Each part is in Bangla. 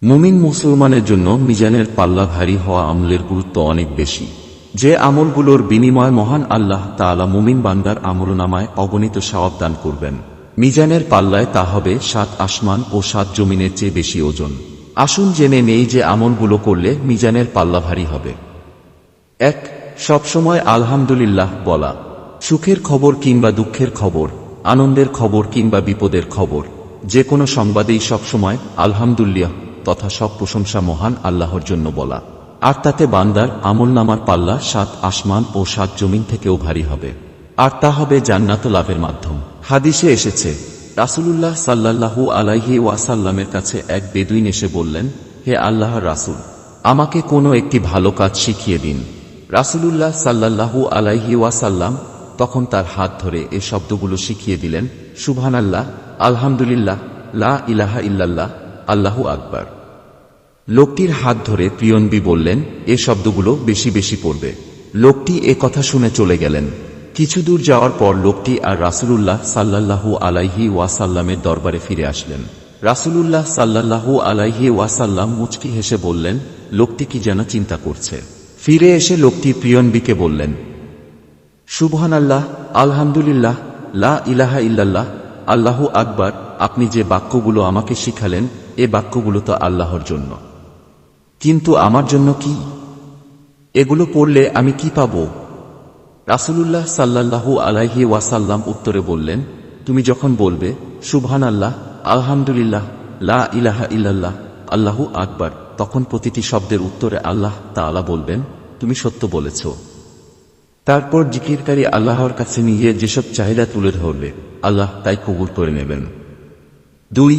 মুমিন মুসলমানের জন্য মিজানের পাল্লা ভারী হওয়া আমলের গুরুত্ব অনেক বেশি। যে আমলগুলোর বিনিময় মহান আল্লাহ তাআলা মুমিন বান্দার আমলনামায় অগণিত সওয়াব দান করবেন। মিজানের পাল্লায় তা হবে 7 আসমান ও 7 জমিনের চেয়ে বেশি ওজন। আসুন জেনে নেই যে আমলগুলো করলে মিজানের পাল্লা ভারী হবে। 1. সবসময় আলহামদুলিল্লাহ বলা। সুখের খবর কিংবা দুঃখের খবর, আনন্দের খবর কিংবা বিপদের খবর, যে কোনো সংবাদেই সবসময় আলহামদুলিল্লাহ তথা সব প্রশংসা মহান আল্লাহর জন্য বলা। আর তাতে বান্দার আমলনামার পাল্লা 7 আসমান ও 7 জমিন থেকেও ভারী হবে। আর তা হবে জান্নাত লাভের মাধ্যম। হাদিসে এসেছে, রাসূলুল্লাহ সাল্লাল্লাহু আলাইহি ওয়াসাল্লামের কাছে এক বেদুইন এসে বললেন, হে আল্লাহর রাসূল, আমাকে কোনো একটি ভালো কাজ শিখিয়ে দিন। রাসূলুল্লাহ সাল্লাল্লাহু আলাইহি ওয়াসাল্লাম তখন তার হাত ধরে এ শব্দগুলো শিখিয়ে দিলেন, সুবহানাল্লাহ, আলহামদুলিল্লাহ, লা ইলাহা ইল্লাল্লাহ, আল্লাহু আকবার। লোকটির হাত ধরে প্রিয়নবী বললেন, এ শব্দগুলো বেশি বেশি পড়বে। লোকটি এ কথা শুনে চলে গেলেন। কিছু দূর যাওয়ার পর লোকটি আর রাসূলুল্লাহ সাল্লাল্লাহু আলাইহি ওয়াসাল্লামের দরবারে ফিরে আসলেন। রাসূলুল্লাহ সাল্লাল্লাহু আলাইহি ওয়াসাল্লাম মুচকি হেসে বললেন, লোকটি কি যেন চিন্তা করছে। ফিরে এসে লোকটি প্রিয়নবীকে বললেন, সুবহানাল্লাহ, আলহামদুলিল্লাহ, লা ইলাহা ইল্লাল্লাহ, আল্লাহু আকবার, আপনি যে বাক্যগুলো আমাকে শিখালেন এ বাক্যগুলো তো আল্লাহর জন্য, কিন্তু আমার জন্য কি? এগুলো পড়লে আমি কি পাব? রাসূলুল্লাহ সাল্লাল্লাহু আলাইহি ওয়াসাল্লাম উত্তরে বললেন, তুমি যখন বলবে সুবহানাল্লাহ, আলহামদুলিল্লাহ, লা ইলাহা ইল্লাল্লাহ, আল্লাহু আকবার, তখন প্রতিটি শব্দের উত্তরে আল্লাহ তাআলা বলবেন, তুমি সত্য বলেছ। তারপর জিকিরকারী আল্লাহর কাছে নিয়ে যেসব চাহিদা তুলে ধরবে আল্লাহ তাই কবুল করে নেবেন। 2.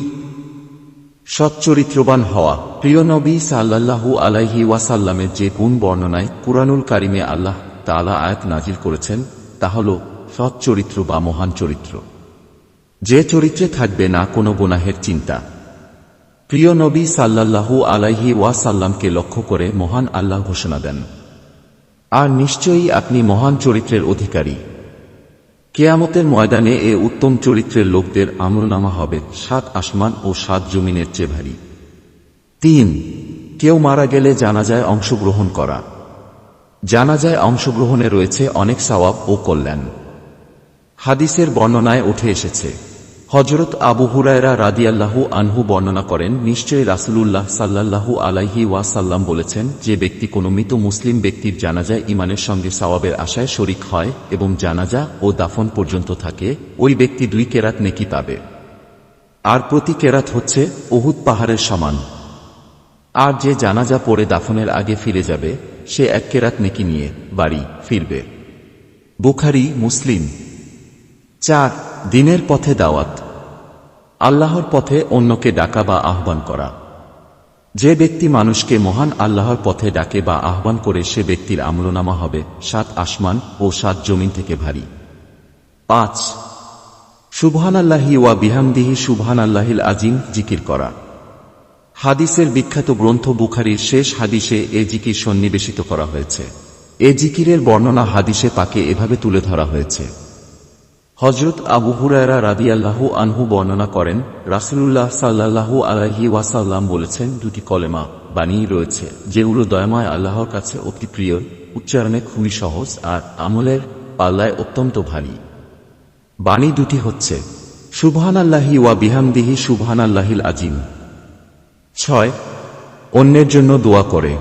সচ্চরিত্রবান হওয়া। প্রিয় নবী সাল্লাল্লাহু আলাইহি ওয়াসাল্লামের যে গুণ বর্ণনায় কুরআনুল কারিমে আল্লাহ তাআলা আয়াত নাজিল করেছেন তা হল সচ্চরিত্র বা মহান চরিত্র, যে চরিত্রে থাকবে না কোনো গুনাহের চিন্তা। প্রিয় নবী সাল্লাল্লাহু আলাইহি ওয়াসাল্লামকে লক্ষ্য করে মহান আল্লাহ ঘোষণা দেন, আর নিশ্চয়ই আপনি মহান চরিত্রের অধিকারী। কিয়ামতের ময়দানে এ উত্তম চরিত্রের লোকদের আমলনামা হবে 7 আসমান ও 7 জমিনের চেয়ে ভারী। 3. কেউ মারা গেলে জানাজায় অংশগ্রহণ করা। জানাজায় অংশগ্রহণে রয়েছে অনেক সওয়াব ও কল্যাণ। হাদিসের বর্ণনায় উঠে এসেছে, হযরত আবু হুরায়রা রাদিয়াল্লাহু আনহু বর্ণনা করেন, নিশ্চয়ই রাসূলুল্লাহ সাল্লাল্লাহু আলাইহি ওয়াসাল্লাম বলেছেন, যে ব্যক্তি কোনো মৃত মুসলিম ব্যক্তির জানাজায় ঈমানের সঙ্গে সওয়াবের আশায় শরীক হয় এবং জানাজা ও দাফন পর্যন্ত থাকে, ওই ব্যক্তি 2 কেরাত নেকি পাবে। আর প্রতি কেরাত হচ্ছে উহুদ পাহাড়ের সমান। আর যে জানাজা পড়ে দাফনের আগে ফিরে যাবে সে 1 কেরাত নেকি নিয়ে বাড়ি ফিরবে। বুখারী, মুসলিম। 4. দ্বীনের পথে দাওয়াত। আল্লাহর পথে অন্যকে ডাকা বা আহ্বান করা। যে ব্যক্তি মানুষকে মহান আল্লাহর পথে ডাকে বা আহ্বান করে সে ব্যক্তির আমলনামা হবে 7 আসমান ও 7 জমিন থেকে ভারী। 5. সুবহানাল্লাহি ওয়া বিহামদিহি সুবহানাল্লাহিল আজিম জিকির করা। হাদিসের বিখ্যাত গ্রন্থ বুখারীর শেষ হাদিসে এ জিকির সন্নিবেশিত করা হয়েছে। এ জিকিরের বর্ণনা হাদিসে পাকে এভাবে তুলে ধরা হয়েছে, হযরত আবু হুরায়রা রাদিয়াল্লাহু আনহু বর্ণনা করেন, রাসূলুল্লাহ সাল্লাল্লাহু আলাইহি ওয়াসাল্লাম বলেছেন, 2টি কলেমা বাণী রয়েছে যেগুলো দয়াময় আল্লাহর কাছে অতি প্রিয়, উচ্চারণে খুবই সহজ আর আমলের পাল্লায় অত্যন্ত ভারী। বাণী 2টি হচ্ছে সুবহানাল্লাহি ওয়া বিহামদিহি সুবহানাল্লাহিল আজিম। 6. অন্যের জন্য দোয়া করে।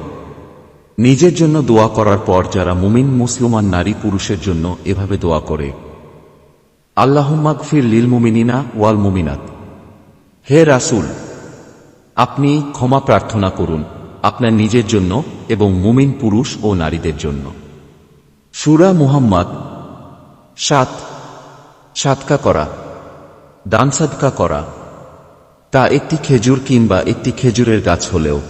নিজের জন্য দোয়া করার পর যারা মুমিন মুসলমান নারী পুরুষের জন্য এভাবে দোয়া করে, আল্লাহুম্মা গফির লিল মুমিনিনা ওয়াল মুমিনাত, হে রাসূল, আপনি ক্ষমা প্রার্থনা করুন আপনার নিজের জন্য এবং মুমিন পুরুষ ও নারীদের জন্য। সূরা মুহাম্মদ। 7. সাদকা করা। দান সাদকা করা, তা একটি খেজুর কিংবা একটি খেজুরের গাছ হলেও।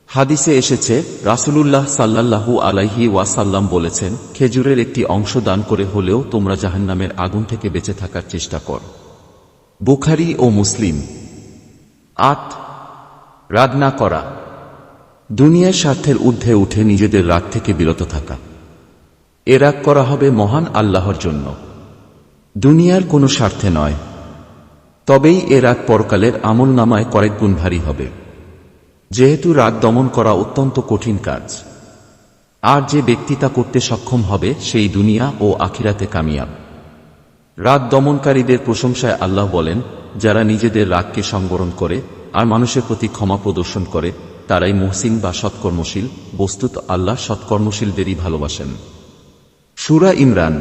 হাদিসে এসেছে, রাসূলুল্লাহ সাল্লাল্লাহু আলাইহি ওয়াসাল্লাম বলেছেন, খেজুরের একটি অংশ দান করে হলেও তোমরা জাহান্নামের আগুন থেকে বেঁচে থাকার চেষ্টা কর। বুখারী ও মুসলিম। 8. রাগ না করা। দুনিয়ার স্বার্থের ঊর্ধ্বে উঠে নিজেদের রাগ থেকে বিরত থাকা। এ রাগ করা হবে মহান আল্লাহর জন্য, দুনিয়ার কোনো স্বার্থে নয়। তবেই এ রাগ পরকালের আমলনামায় কয়েক গুণ ভারী হবে। যেহেতু রাগ দমন করা অত্যন্ত কঠিন কাজ, আর যে ব্যক্তি তা করতে সক্ষম হবে সেই দুনিয়া ও আখিরাতে কামিয়াব। রাগ দমনকারীদের প্রশংসায় আল্লাহ বলেন, যারা নিজেদের রাগকে সংবরণ করে আর মানুষের প্রতি ক্ষমা প্রদর্শন করে তারাই মুহসিন বা সৎকর্মশীল। বস্তুত আল্লাহ সৎকর্মশীলদেরই ভালোবাসেন। সূরা ইমরান